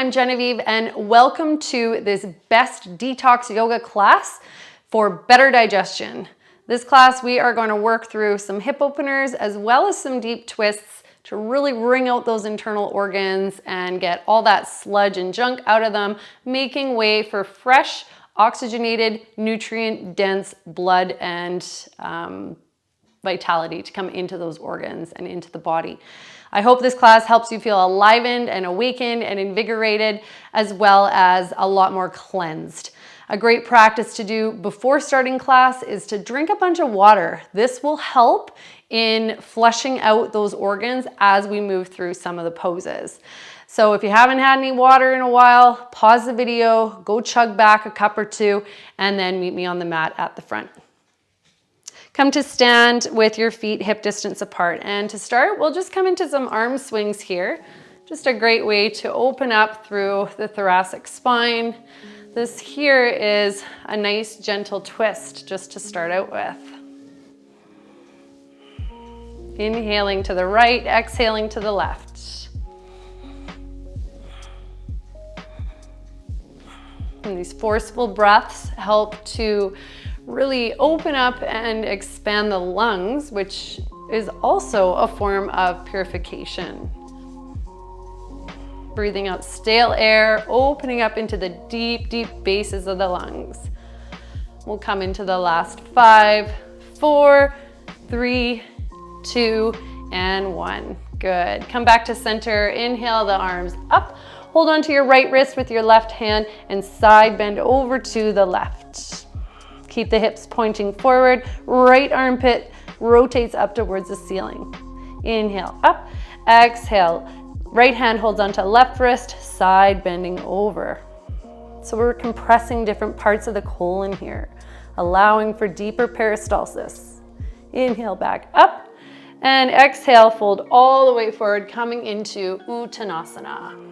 I'm Genevieve and welcome to this best detox yoga class for better digestion. This class we are going to work through some hip openers as well as some deep twists to really wring out those internal organs and get all that sludge and junk out of them, making way for fresh, oxygenated, nutrient-dense blood and vitality to come into those organs and into the body. I hope this class helps you feel enlivened and awakened and invigorated, as well as a lot more cleansed. A great practice to do before starting class is to drink a bunch of water. This will help in flushing out those organs as we move through some of the poses. So if you haven't had any water in a while, pause the video, go chug back a cup or two, and then meet me on the mat at the front. Come to stand with your feet hip distance apart. And to start, we'll just come into some arm swings here. Just a great way to open up through the thoracic spine. This here is a nice gentle twist just to start out with. Inhaling to the right, exhaling to the left. And these forceful breaths help to really open up and expand the lungs, which is also a form of purification. Breathing out stale air, opening up into the deep, deep bases of the lungs. We'll come into the last 5, 4, 3, 2, and 1. Good. Come back to center. Inhale the arms up. Hold on to your right wrist with your left hand and side bend over to the left. Keep the hips pointing forward. Right armpit rotates up towards the ceiling. Inhale, up. Exhale. Right hand holds onto left wrist, side bending over. So we're compressing different parts of the colon here, allowing for deeper peristalsis. Inhale back up. And exhale, fold all the way forward, coming into Uttanasana.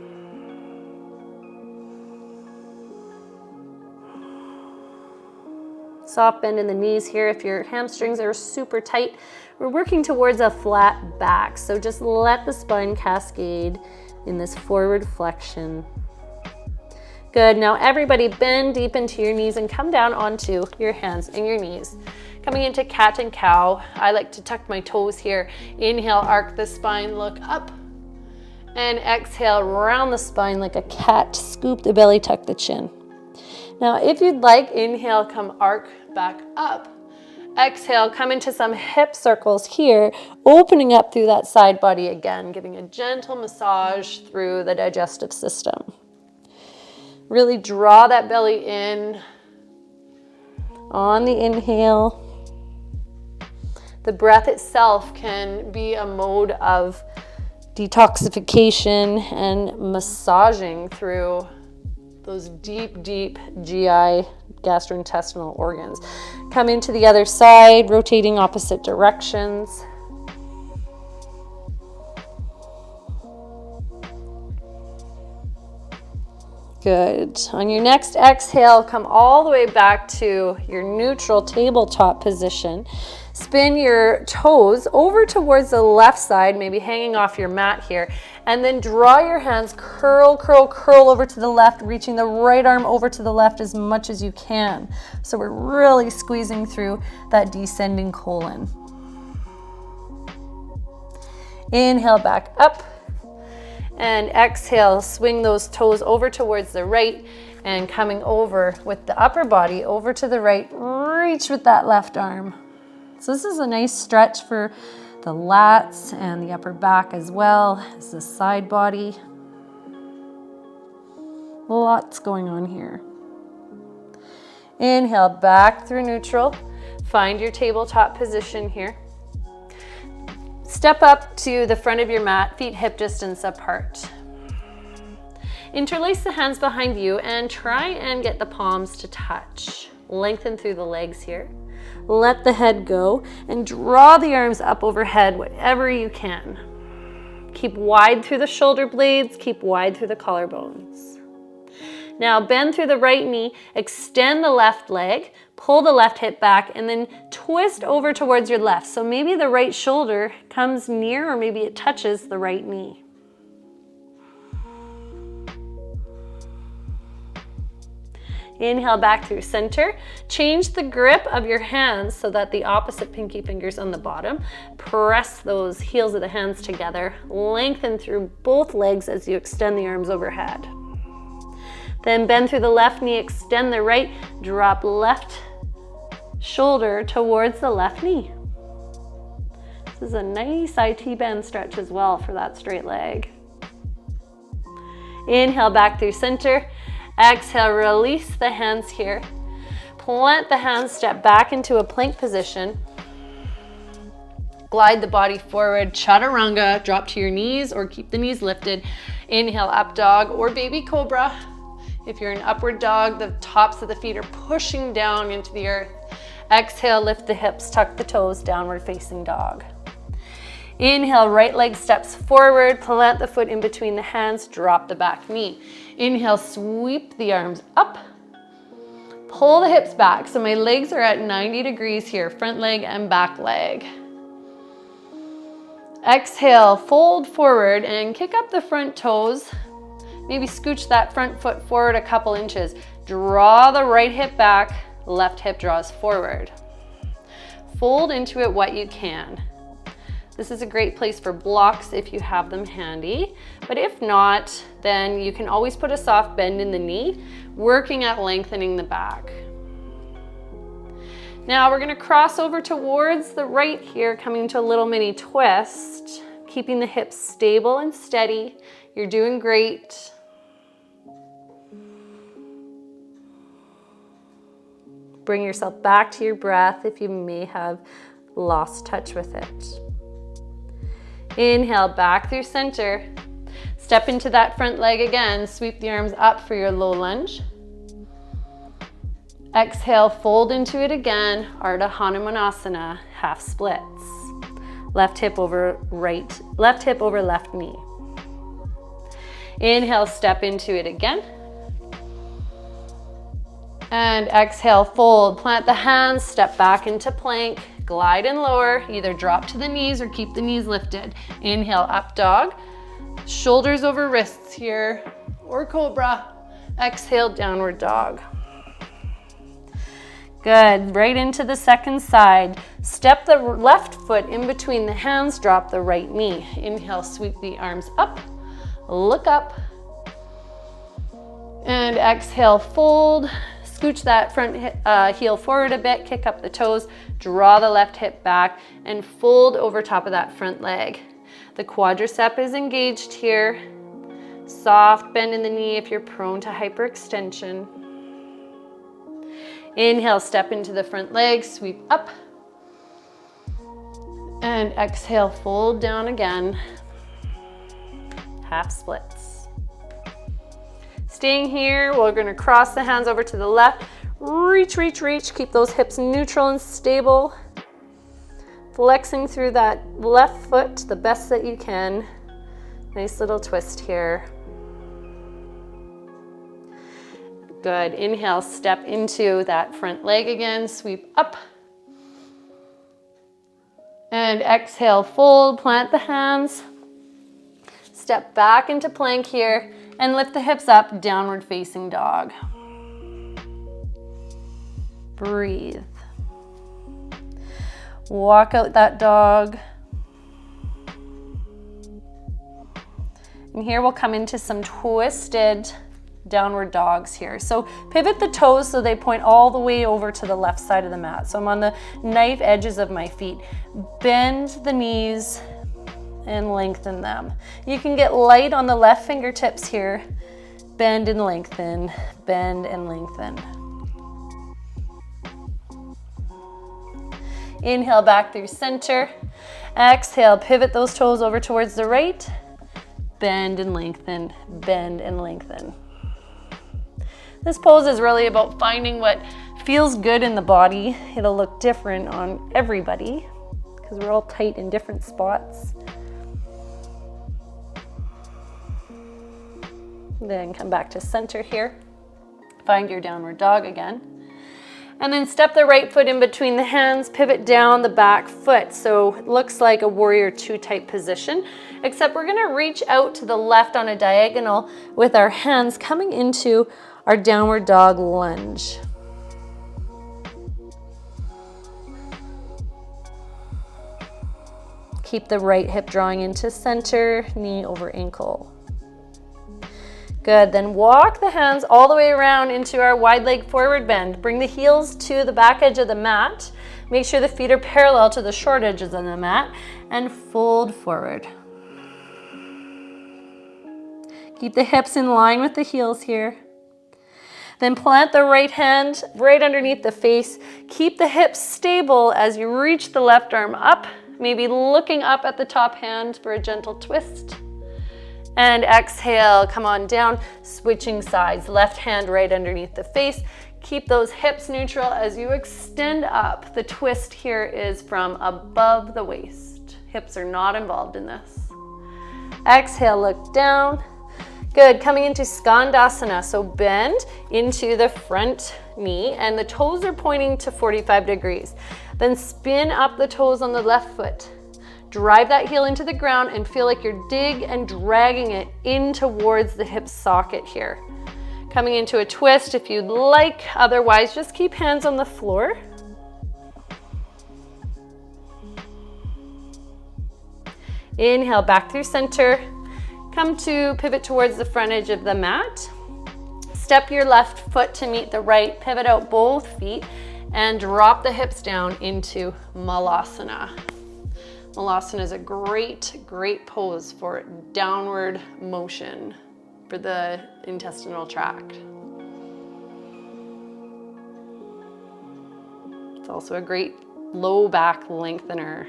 Soft bend in the knees here. If your hamstrings are super tight, we're working towards a flat back. So just let the spine cascade in this forward flexion. Good. Now everybody bend deep into your knees and come down onto your hands and your knees. Coming into cat and cow. I like to tuck my toes here. Inhale, arc the spine, look up. And exhale, round the spine like a cat. Scoop the belly, tuck the chin. Now, if you'd like, inhale, come arc back up. Exhale, come into some hip circles here, opening up through that side body again, giving a gentle massage through the digestive system. Really draw that belly in on the inhale. The breath itself can be a mode of detoxification and massaging through those deep, deep GI, gastrointestinal organs. Come into the other side, rotating opposite directions. Good. On your next exhale, come all the way back to your neutral tabletop position. Spin your toes over towards the left side, maybe hanging off your mat here, and then draw your hands, curl, curl, curl over to the left, reaching the right arm over to the left as much as you can. So we're really squeezing through that descending colon. Inhale back up, and exhale, swing those toes over towards the right, and coming over with the upper body over to the right, reach with that left arm. So this is a nice stretch for the lats and the upper back as well as the side body. Lots going on here. Inhale back through neutral. Find your tabletop position here. Step up to the front of your mat, feet hip distance apart. Interlace the hands behind you and try and get the palms to touch. Lengthen through the legs here. Let the head go and draw the arms up overhead, whatever you can. Keep wide through the shoulder blades, keep wide through the collarbones. Now bend through the right knee, extend the left leg, pull the left hip back, and then twist over towards your left. So maybe the right shoulder comes near or maybe it touches the right knee. Inhale back through center. Change the grip of your hands so that the opposite pinky finger's on the bottom. Press those heels of the hands together. Lengthen through both legs as you extend the arms overhead. Then bend through the left knee, extend the right, drop left shoulder towards the left knee. This is a nice IT bend stretch as well for that straight leg. Inhale back through center. Exhale, release the hands here. Plant the hands, step back into a plank position. Glide the body forward, chaturanga, drop to your knees or keep the knees lifted. Inhale, up dog or baby cobra. If you're in upward dog, the tops of the feet are pushing down into the earth. Exhale, lift the hips, tuck the toes, downward facing dog. Inhale, right leg steps forward, plant the foot in between the hands, drop the back knee. Inhale, sweep the arms up. Pull the hips back, so my legs are at 90 degrees here, front leg and back leg. Exhale, fold forward and kick up the front toes. Maybe scooch that front foot forward a couple inches. Draw the right hip back, left hip draws forward. Fold into it what you can. This is a great place for blocks if you have them handy, but if not, then you can always put a soft bend in the knee, working at lengthening the back. Now we're gonna cross over towards the right here, coming to a little mini twist, keeping the hips stable and steady. You're doing great. Bring yourself back to your breath if you may have lost touch with it. Inhale, back through center. Step into that front leg again. Sweep the arms up for your low lunge. Exhale, fold into it again. Ardha Hanumanasana, half splits. Left hip over left knee. Inhale, step into it again. And exhale, fold. Plant the hands, step back into plank. Glide and lower, either drop to the knees or keep the knees lifted. Inhale, up dog. Shoulders over wrists here, or cobra. Exhale, downward dog. Good, right into the second side. Step the left foot in between the hands, drop the right knee. Inhale, sweep the arms up, look up. And exhale, fold. Scooch that front heel forward a bit, kick up the toes, draw the left hip back, and fold over top of that front leg. The quadricep is engaged here. Soft bend in the knee if you're prone to hyperextension. Inhale, step into the front leg, sweep up. And exhale, fold down again. Half splits. Staying here, we're gonna cross the hands over to the left. Reach, reach, reach. Keep those hips neutral and stable. Flexing through that left foot the best that you can. Nice little twist here. Good. Inhale, step into that front leg again. Sweep up. And exhale, fold, plant the hands. Step back into plank here. And lift the hips up, downward facing dog. Breathe. Walk out that dog. And here we'll come into some twisted downward dogs here. So pivot the toes so they point all the way over to the left side of the mat. So I'm on the knife edges of my feet. Bend the knees and lengthen them. You can get light on the left fingertips here. Bend and lengthen, bend and lengthen. Inhale back through center. Exhale, pivot those toes over towards the right. Bend and lengthen, bend and lengthen. This pose is really about finding what feels good in the body. It'll look different on everybody because we're all tight in different spots. Then come back to center here. Find your downward dog again. And then step the right foot in between the hands, pivot down the back foot. So it looks like a warrior two type position, except we're gonna reach out to the left on a diagonal with our hands coming into our downward dog lunge. Keep the right hip drawing into center, knee over ankle. Good, then walk the hands all the way around into our wide leg forward bend. Bring the heels to the back edge of the mat. Make sure the feet are parallel to the short edges of the mat and fold forward. Keep the hips in line with the heels here. Then plant the right hand right underneath the face. Keep the hips stable as you reach the left arm up, maybe looking up at the top hand for a gentle twist. And exhale, come on down, switching sides. Left hand right underneath the face. Keep those hips neutral as you extend up. The twist here is from above the waist. Hips are not involved in this. Exhale, look down. Good, coming into Skandasana. So bend into the front knee and the toes are pointing to 45 degrees. Then spin up the toes on the left foot. Drive that heel into the ground and feel like you're and dragging it in towards the hip socket here. Coming into a twist if you'd like, otherwise just keep hands on the floor. Inhale, back through center. Come to pivot towards the front edge of the mat. Step your left foot to meet the right, pivot out both feet, and drop the hips down into Malasana. Malasana is a great pose for downward motion for the intestinal tract. It's also a great low back lengthener.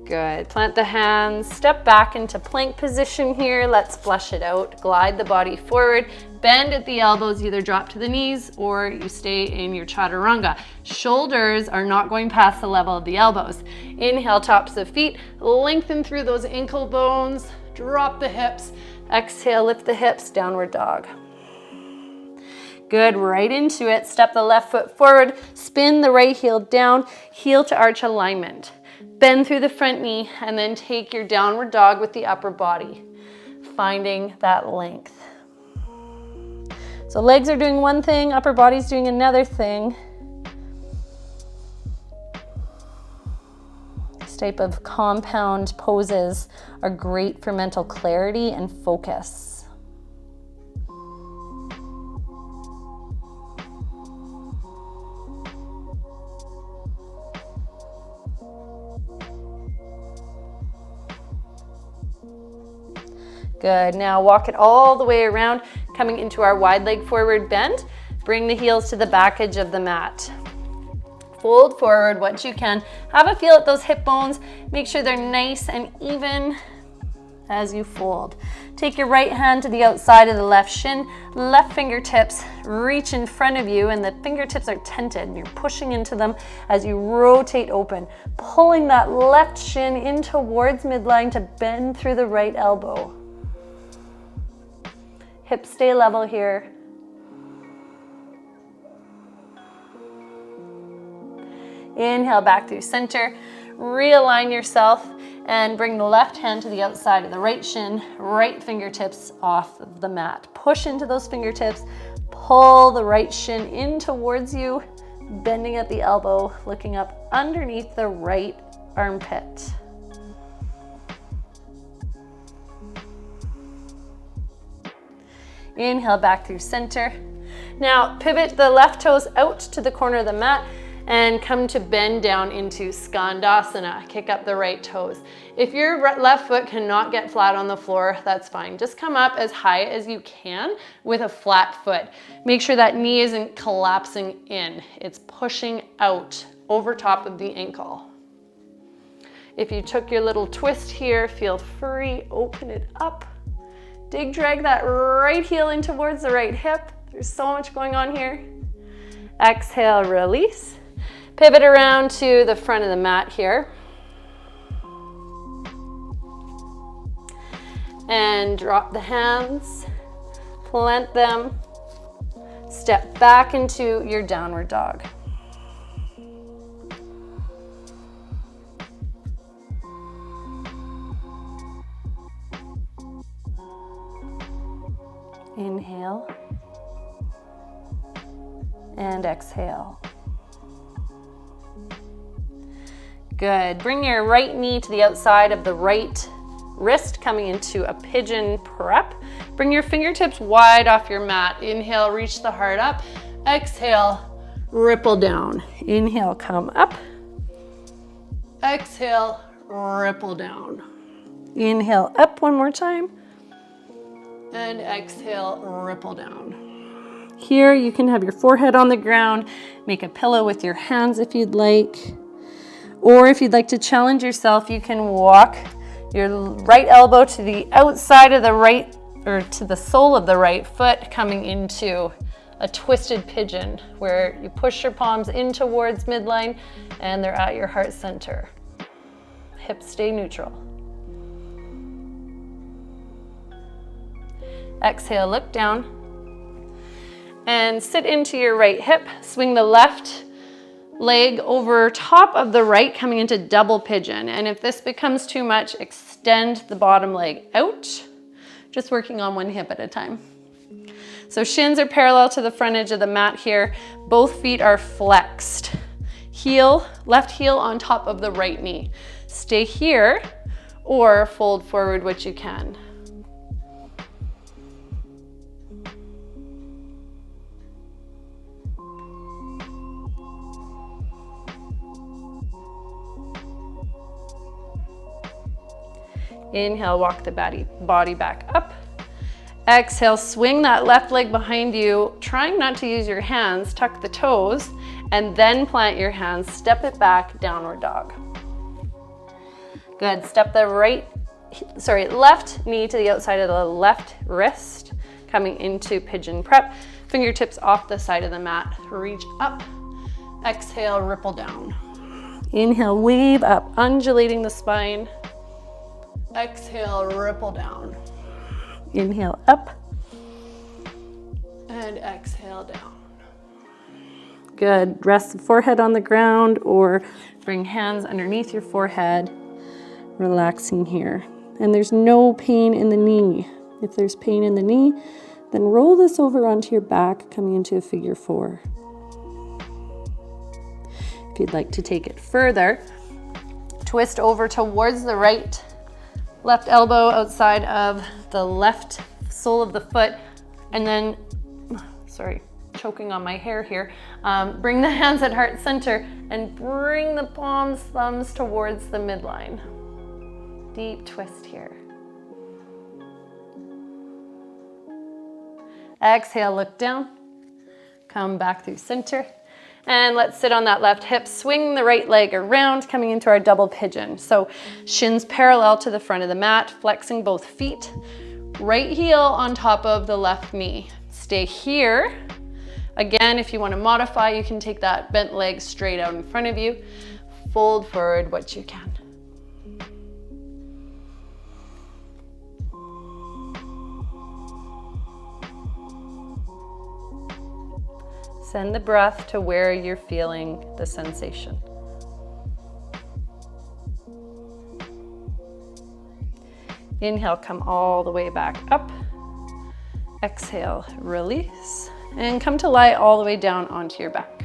Good, plant the hands, step back into plank position here. Let's flush it out. Glide the body forward, bend at the elbows, either drop to the knees or you stay in your chaturanga. Shoulders are not going past the level of the elbows. Inhale, tops of feet, lengthen through those ankle bones, drop the hips. Exhale, lift the hips, downward dog. Good, right into it. Step the left foot forward, spin the right heel down, heel to arch alignment. Bend through the front knee and then take your downward dog with the upper body, finding that length. So legs are doing one thing, upper body's doing another thing. This type of compound poses are great for mental clarity and focus. Good, now walk it all the way around, coming into our wide leg forward bend. Bring the heels to the back edge of the mat. Fold forward what you can. Have a feel at those hip bones. Make sure they're nice and even as you fold. Take your right hand to the outside of the left shin, left fingertips reach in front of you and the fingertips are tented and you're pushing into them as you rotate open, pulling that left shin in towards midline to bend through the right elbow. Hips stay level here. Inhale back through center. Realign yourself and bring the left hand to the outside of the right shin, right fingertips off of the mat. Push into those fingertips, pull the right shin in towards you, bending at the elbow, looking up underneath the right armpit. Inhale back through center. Now pivot the left toes out to the corner of the mat and come to bend down into Skandasana. Kick up the right toes. If your left foot cannot get flat on the floor, that's fine. Just come up as high as you can with a flat foot. Make sure that knee isn't collapsing in. It's pushing out over top of the ankle. If you took your little twist here, feel free, open it up. Drag that right heel in towards the right hip. There's so much going on here. Exhale, release. Pivot around to the front of the mat here. And drop the hands, plant them, step back into your downward dog. Inhale. And exhale. Good. Bring your right knee to the outside of the right wrist, coming into a pigeon prep. Bring your fingertips wide off your mat. Inhale, reach the heart up. Exhale, ripple down. Inhale, come up. Exhale, ripple down. Inhale, up one more time. And exhale, ripple down. Here, you can have your forehead on the ground. Make a pillow with your hands if you'd like. Or if you'd like to challenge yourself, you can walk your right elbow to the outside of the right, or to the sole of the right foot, coming into a twisted pigeon where you push your palms in towards midline and they're at your heart center. Hips stay neutral. Exhale, look down and sit into your right hip. Swing the left leg over top of the right, coming into double pigeon. And if this becomes too much, extend the bottom leg out, just working on one hip at a time. So shins are parallel to the front edge of the mat here. Both feet are flexed. Heel, left heel on top of the right knee. Stay here or fold forward what you can. Inhale, walk the body back up. Exhale, swing that left leg behind you, trying not to use your hands, tuck the toes, and then plant your hands, step it back, downward dog. Good, step the left knee to the outside of the left wrist, coming into pigeon prep. Fingertips off the side of the mat, reach up. Exhale, ripple down. Inhale, wave up, undulating the spine. Exhale, ripple down. Inhale, up. And exhale, down. Good. Rest the forehead on the ground or bring hands underneath your forehead, relaxing here. And there's no pain in the knee. If there's pain in the knee, then roll this over onto your back, coming into a figure four. If you'd like to take it further, twist over towards the right. Left elbow outside of the left sole of the foot, and then, choking on my hair here. Bring the hands at heart center and bring the palms, thumbs towards the midline. Deep twist here. Exhale, look down. Come back through center. And let's sit on that left hip, swing the right leg around, coming into our double pigeon. So shins parallel to the front of the mat, flexing both feet. Right heel on top of the left knee. Stay here. Again, if you want to modify, you can take that bent leg straight out in front of you. Fold forward what you can. Send the breath to where you're feeling the sensation. Inhale, come all the way back up. Exhale, release, and come to lie all the way down onto your back.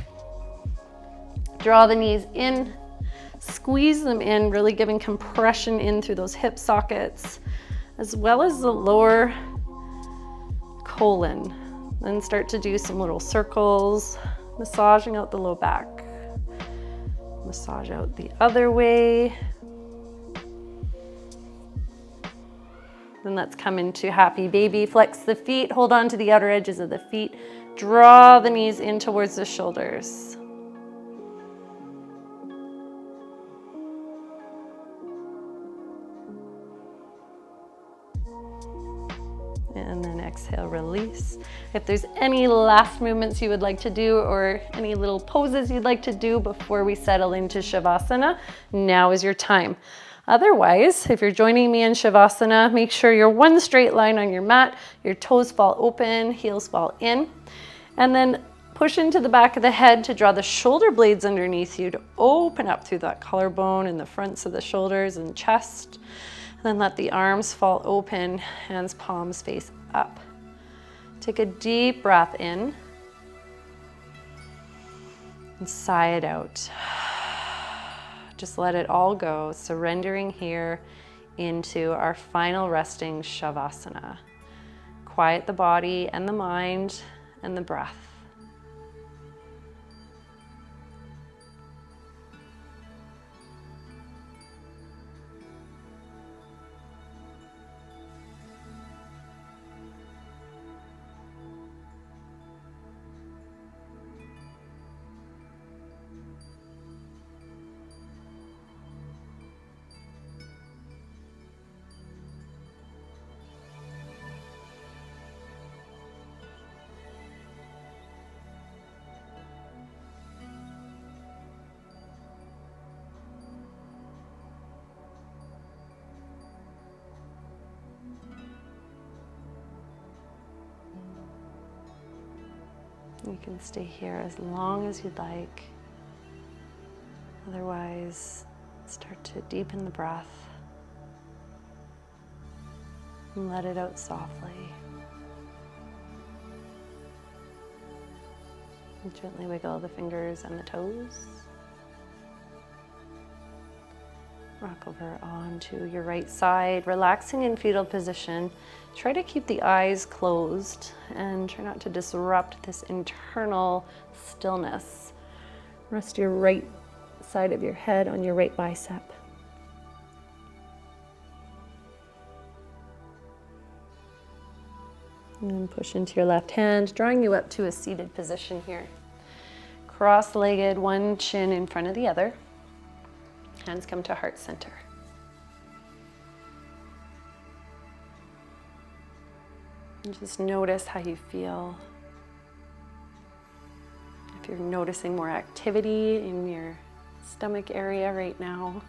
Draw the knees in, squeeze them in, really giving compression in through those hip sockets, as well as the lower colon. Then start to do some little circles, massaging out the low back. Massage out the other way. Then let's come into happy baby. Flex the feet, hold on to the outer edges of the feet. Draw the knees in towards the shoulders. And then exhale, release. If there's any last movements you would like to do or any little poses you'd like to do before we settle into Shavasana, now is your time. Otherwise, if you're joining me in Shavasana, make sure you're one straight line on your mat, your toes fall open, heels fall in, and then push into the back of the head to draw the shoulder blades underneath you to open up through that collarbone and the fronts of the shoulders and chest. And then let the arms fall open, hands, palms face up. Take a deep breath in and sigh it out. Just let it all go, surrendering here into our final resting Shavasana. Quiet the body and the mind and the breath. You can stay here as long as you'd like. Otherwise, start to deepen the breath and let it out softly. And gently wiggle the fingers and the toes. Rock over onto your right side, relaxing in fetal position. Try to keep the eyes closed and try not to disrupt this internal stillness. Rest your right side of your head on your right bicep. And then push into your left hand, drawing you up to a seated position here. Cross-legged, one chin in front of the other. Hands come to heart center. And just notice how you feel. If you're noticing more activity in your stomach area right now,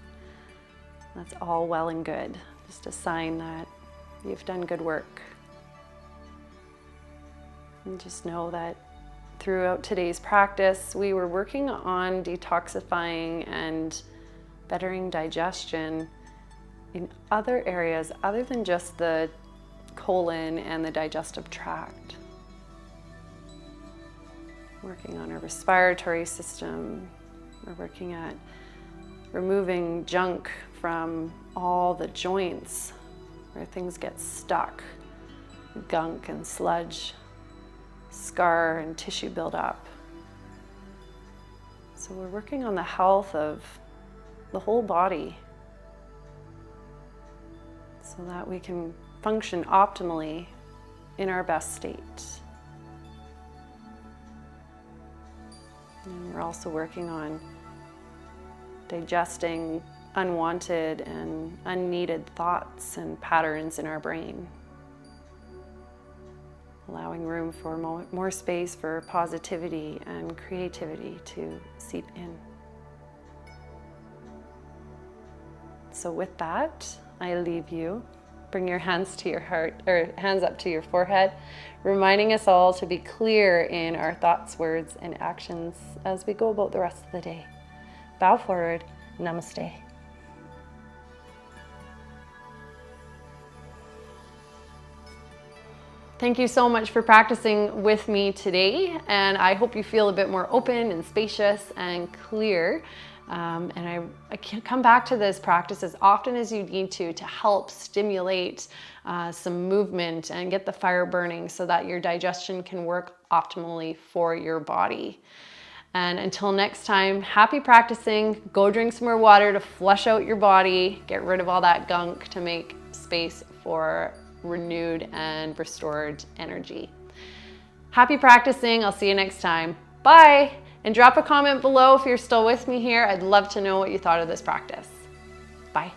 that's all well and good. Just a sign that you've done good work. And just know that throughout today's practice, we were working on detoxifying and bettering digestion in other areas other than just the colon and the digestive tract. Working on our respiratory system. We're working at removing junk from all the joints where things get stuck. Gunk and sludge, scar and tissue buildup. So we're working on the health of the whole body so that we can function optimally in our best state. And we're also working on digesting unwanted and unneeded thoughts and patterns in our brain, allowing room for more space for positivity and creativity to seep in. So with that, I leave you. Bring your hands to your heart, or hands up to your forehead, reminding us all to be clear in our thoughts, words, and actions as we go about the rest of the day. Bow forward. Namaste. Thank you so much for practicing with me today, and I hope you feel a bit more open and spacious and clear. And I can come back to this practice as often as you need to help stimulate some movement and get the fire burning so that your digestion can work optimally for your body. And until next time, happy practicing. Go drink some more water to flush out your body, get rid of all that gunk to make space for renewed and restored energy. Happy practicing. I'll see you next time. Bye. And drop a comment below if you're still with me here. I'd love to know what you thought of this practice. Bye.